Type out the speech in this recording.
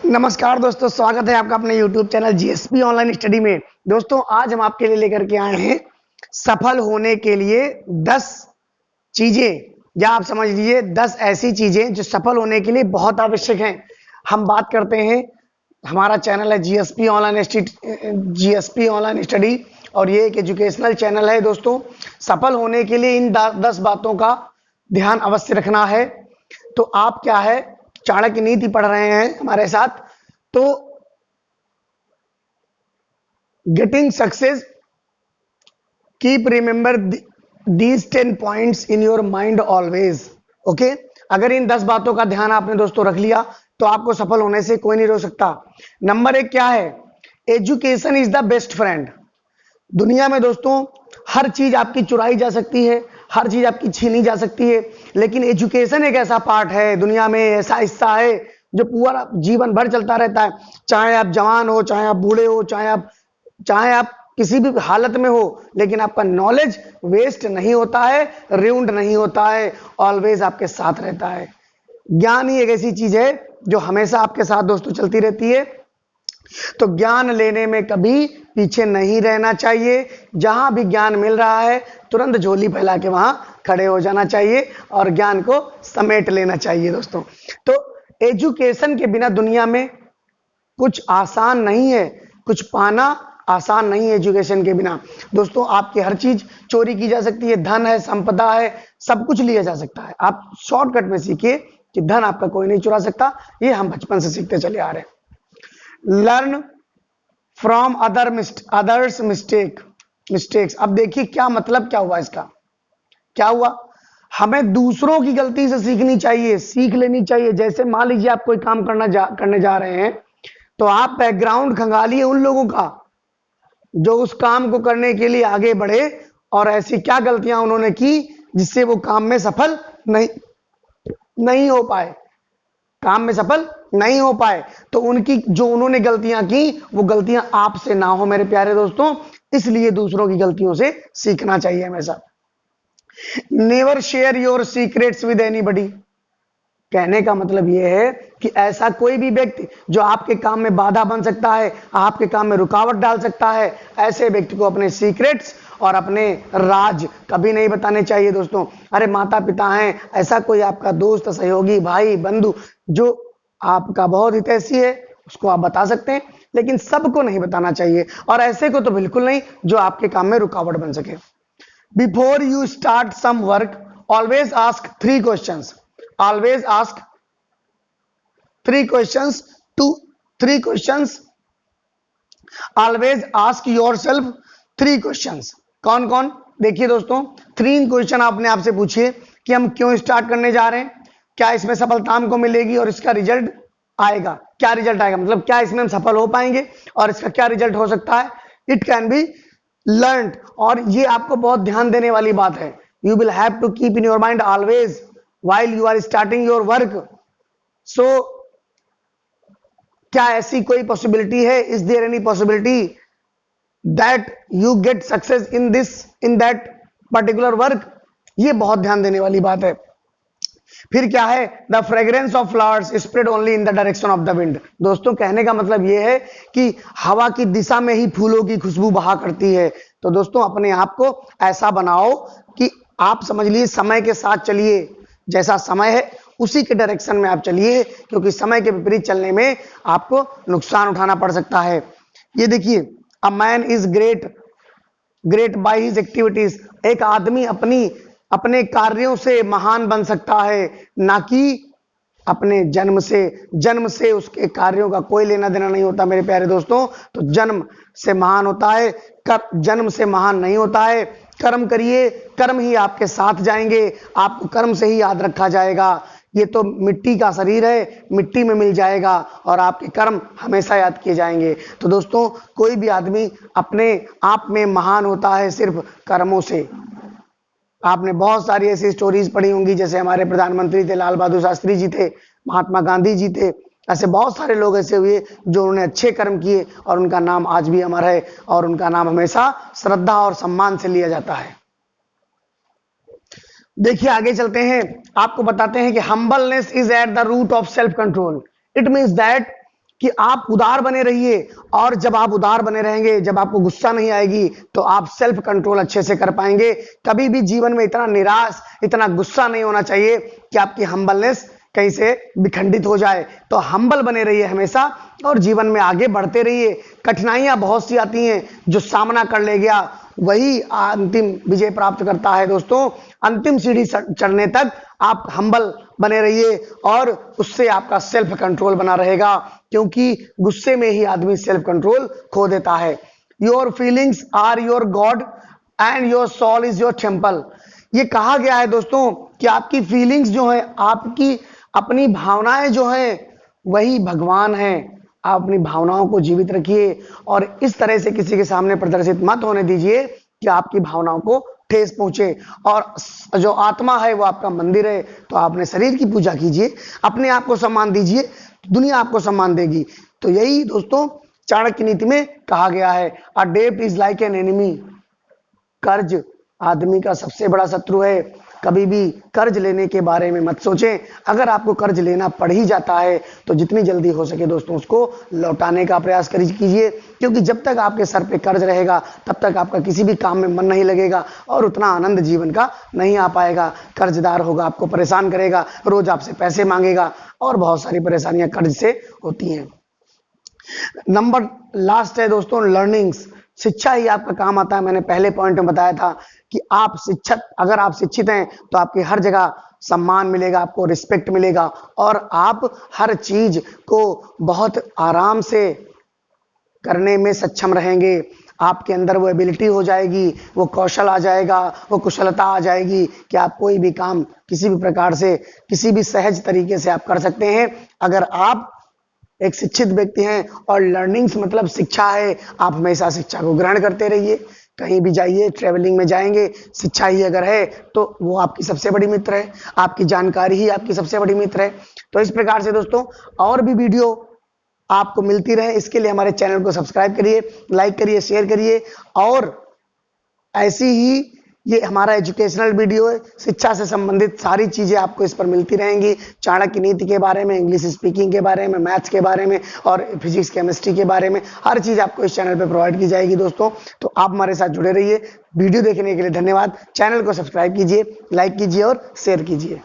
नमस्कार दोस्तों, स्वागत है आपका अपने YouTube channel GSP online study में। दोस्तों आज हम आपके लिए लेकर के आए हैं सफल होने के लिए 10 चीजें, या आप समझ लीजिए 10 ऐसी चीजें जो सफल होने के लिए बहुत आवश्यक हैं। हम बात करते हैं, हमारा चैनल है जीएसपी ऑनलाइन स्टडी और ये एक एजुकेशनल चैनल है। दोस्तों सफल होने के लिए इन 10 बातों का ध्यान अवश्य रखना है। तो आप क्या है, चाणक्य नीति पढ़ रहे हैं हमारे साथ, तो getting success, keep remember these 10 points in your mind always. Okay, अगर इन 10 बातों का ध्यान आपने दोस्तों रख लिया तो आपको सफल होने से कोई नहीं रोक सकता। नंबर 1 क्या है? Education is the best friend. दुनिया में दोस्तों हर चीज आपकी चुराई जा सकती है, हर चीज आपकी छीनी जा सकती है, लेकिन एजुकेशन एक ऐसा पार्ट है दुनिया में, ऐसा हिस्सा है जो पूरा जीवन भर चलता रहता है। चाहे आप जवान हो, चाहे आप बूढ़े हो, चाहे आप किसी भी हालत में हो, लेकिन आपका नॉलेज वेस्ट नहीं होता है, रिउंड नहीं होता है, ऑलवेज आपके साथ रहता है। ज्ञान ही एक ऐसी चीज है जो हमेशा आपके साथ दोस्तों चलती रहती है। तो ज्ञान लेने में कभी पीछे नहीं रहना चाहिए। जहां भी ज्ञान मिल रहा है तुरंत झोली फैला के वहां खड़े हो जाना चाहिए और ज्ञान को समेट लेना चाहिए। दोस्तों तो एजुकेशन के बिना दुनिया में कुछ आसान नहीं है, कुछ पाना आसान नहीं है एजुकेशन के बिना। दोस्तों आपकी हर चीज चोरी की जा सकती है, धन है, संपदा है, सब कुछ लिया जा सकता है। आप शॉर्टकट में सीखिए कि धन आपका कोई नहीं चुरा सकता। ये हम बचपन से सीखते चले आ रहे हैं। Learn from others mistakes. अब देखिए क्या मतलब, क्या हुआ इसका, क्या हुआ? हमें दूसरों की गलती से सीखनी चाहिए, सीख लेनी चाहिए। जैसे मान लीजिए आप कोई काम करने जा रहे हैं, तो आप बैकग्राउंड खंगालिए उन लोगों का जो उस काम को करने के लिए आगे बढ़े और ऐसी क्या गलतियां उन्होंने की जिससे वो काम में सफल नहीं हो पाए, काम में सफल नहीं हो पाए। तो उनकी जो उन्होंने गलतियां की वो गलतियां आपसे ना हो मेरे प्यारे दोस्तों, इसलिए दूसरों की गलतियों से सीखना चाहिए हमेशा। Never share your secrets with anybody. कहने का मतलब यह है कि ऐसा कोई भी व्यक्ति जो आपके काम में बाधा बन सकता है, आपके काम में रुकावट डाल सकता है, ऐसे व्यक्ति को अपने सीक्रेट्स और अपने राज कभी नहीं बताने चाहिए। दोस्तों अरे माता पिता हैं, ऐसा कोई आपका दोस्त, सहयोगी, भाई, बंधु जो आपका बहुत हितैषी है, उसको आप बता सकते हैं, लेकिन सबको नहीं बताना चाहिए, और ऐसे को तो बिल्कुल नहीं जो आपके काम में रुकावट बन सके। Before you start some work always ask 3 questions. Always ask 3 questions to 3 questions. Always ask yourself 3 questions. कौन कौन? देखिए दोस्तों 3 क्वेश्चन आपने आपसे पूछिए कि हम क्यों स्टार्ट करने जा रहे हैं, क्या इसमें सफलता हमको मिलेगी और इसका रिजल्ट आएगा, क्या रिजल्ट आएगा, मतलब क्या इसमें हम सफल हो पाएंगे और इसका क्या रिजल्ट हो सकता है। इट कैन बी लर्न, और ये आपको बहुत ध्यान देने वाली बात है। You will have to keep in your mind always while you are starting your work. So क्या ऐसी कोई पॉसिबिलिटी है, is there any possibility that you get success in that particular work? ये बहुत ध्यान देने वाली बात है। फिर क्या है? The fragrance of flowers spread only in the direction of the wind. दोस्तों कहने का मतलब यह है कि हवा की दिशा में ही फूलों की खुशबू बहा करती है। तो दोस्तों अपने आप को ऐसा बनाओ कि आप समझ लीजिए समय के साथ चलिए, जैसा समय है उसी के डायरेक्शन में आप चलिए, क्योंकि समय के विपरीत चलने में आपको नुकसान उठाना पड़ सकता है। ये देखिए, a man is great by his activities. एक आदमी अपने कार्यों से महान बन सकता है, ना कि अपने जन्म से उसके कार्यों का कोई लेना देना नहीं होता मेरे प्यारे दोस्तों। तो जन्म से महान होता है, जन्म से महान नहीं होता है। कर्म करिए, कर्म ही आपके साथ जाएंगे, आपको कर्म से ही याद रखा जाएगा। ये तो मिट्टी का शरीर है, मिट्टी में मिल जाएगा और आपके कर्म हमेशा याद किए जाएंगे। तो दोस्तों कोई भी आदमी अपने आप में महान होता है सिर्फ कर्मों से। आपने बहुत सारी ऐसी स्टोरीज पढ़ी होंगी, जैसे हमारे प्रधानमंत्री थे लाल बहादुर शास्त्री जी थे, महात्मा गांधी जी थे, ऐसे बहुत सारे लोग ऐसे हुए जो उन्होंने अच्छे कर्म किए और उनका नाम आज भी अमर है और उनका नाम हमेशा श्रद्धा और सम्मान से लिया जाता है। देखिए आगे चलते हैं, आपको बताते हैं कि humbleness is at the root of self control. It means that कि आप उदार बने रहिए, और जब आप उदार बने रहेंगे, जब आपको गुस्सा नहीं आएगी, तो आप सेल्फ कंट्रोल अच्छे से कर पाएंगे। कभी भी जीवन में इतना निराश, इतना गुस्सा नहीं होना चाहिए कि आपकी हम्बलनेस कहीं से विखंडित हो जाए। तो हम्बल बने रहिए हमेशा और जीवन में आगे बढ़ते रहिए। कठिनाइयां बहुत सी आती हैं, जो सामना कर ले गया वही अंतिम विजय प्राप्त करता है। दोस्तों, अंतिम सीढ़ी चढ़ने तक आप हम्बल बने रहिए और उससे आपका सेल्फ कंट्रोल बना रहेगा, क्योंकि गुस्से में ही आदमी सेल्फ कंट्रोल खो देता है। Your feelings are your god and your soul is your temple. ये कहा गया है दोस्तों कि आपकी फीलिंग्स जो है, आपकी अपनी भावनाएं जो हैं, वही भगवान हैं। आप अपनी भावनाओं को जीवित रखिए और इस तरह से किसी के सामने प्रदर्शित मत होने दीजिए कि आपकी भावनाओं को ठेस पहुंचे। और जो आत्मा है वो आपका मंदिर है, तो आपने शरीर की पूजा कीजिए, अपने आप को सम्मान दीजिए, दुनिया आपको सम्मान देगी। तो यही दोस्तों चाणक्य नीति में कहा गया है, अ डेब्ट इज लाइक एन एनिमी। कर्ज आदमी का सबसे बड़ा शत्रु है। कभी भी कर्ज लेने के बारे में मत सोचें। अगर आपको कर्ज लेना पड़ ही जाता है तो जितनी जल्दी हो सके दोस्तों उसको लौटाने का प्रयास कीजिए, क्योंकि जब तक आपके सर पे कर्ज रहेगा तब तक आपका किसी भी काम में मन नहीं लगेगा और उतना आनंद जीवन का नहीं आ पाएगा। कर्जदार होगा, आपको परेशान करेगा, रोज आपसे पैसे मांगेगा और बहुत सारी परेशानियां कर्ज से होती हैं। नंबर लास्ट है दोस्तों, लर्निंग्स। शिक्षा ही आपका काम आता है। मैंने पहले पॉइंट में बताया था कि आप अगर आप शिक्षित हैं तो आपकी हर जगह सम्मान मिलेगा, आपको रिस्पेक्ट मिलेगा और आप हर चीज को बहुत आराम से करने में सक्षम रहेंगे। आपके अंदर वो एबिलिटी हो जाएगी, वो कौशल आ जाएगा, वो कुशलता आ जाएगी कि आप कोई भी काम किसी भी प्रकार से, किसी भी सहज तरीके से आप कर सकते हैं अगर आप एक शिक्षित व्यक्ति हैं। और लर्निंग्स मतलब शिक्षा है। आप हमेशा शिक्षा को ग्रहण करते रहिए। कहीं भी जाइए, ट्रेवलिंग में जाएंगे, शिक्षा ही अगर है तो वो आपकी सबसे बड़ी मित्र है। आपकी जानकारी ही आपकी सबसे बड़ी मित्र है। तो इस प्रकार से दोस्तों और भी वीडियो आपको मिलती रहे, इसके लिए हमारे चैनल को सब्सक्राइब करिए, लाइक करिए, शेयर करिए। और ऐसी ही ये हमारा एजुकेशनल वीडियो है, शिक्षा से संबंधित सारी चीजें आपको इस पर मिलती रहेंगी। चाणक्य नीति के बारे में, इंग्लिश स्पीकिंग के बारे में, मैथ्स के बारे में और फिजिक्स केमिस्ट्री के बारे में हर चीज आपको इस चैनल पे प्रोवाइड की जाएगी दोस्तों। तो आप हमारे साथ जुड़े रहिए। वीडियो देखने के लिए धन्यवाद। चैनल को सब्सक्राइब कीजिए, लाइक कीजिए और शेयर कीजिए।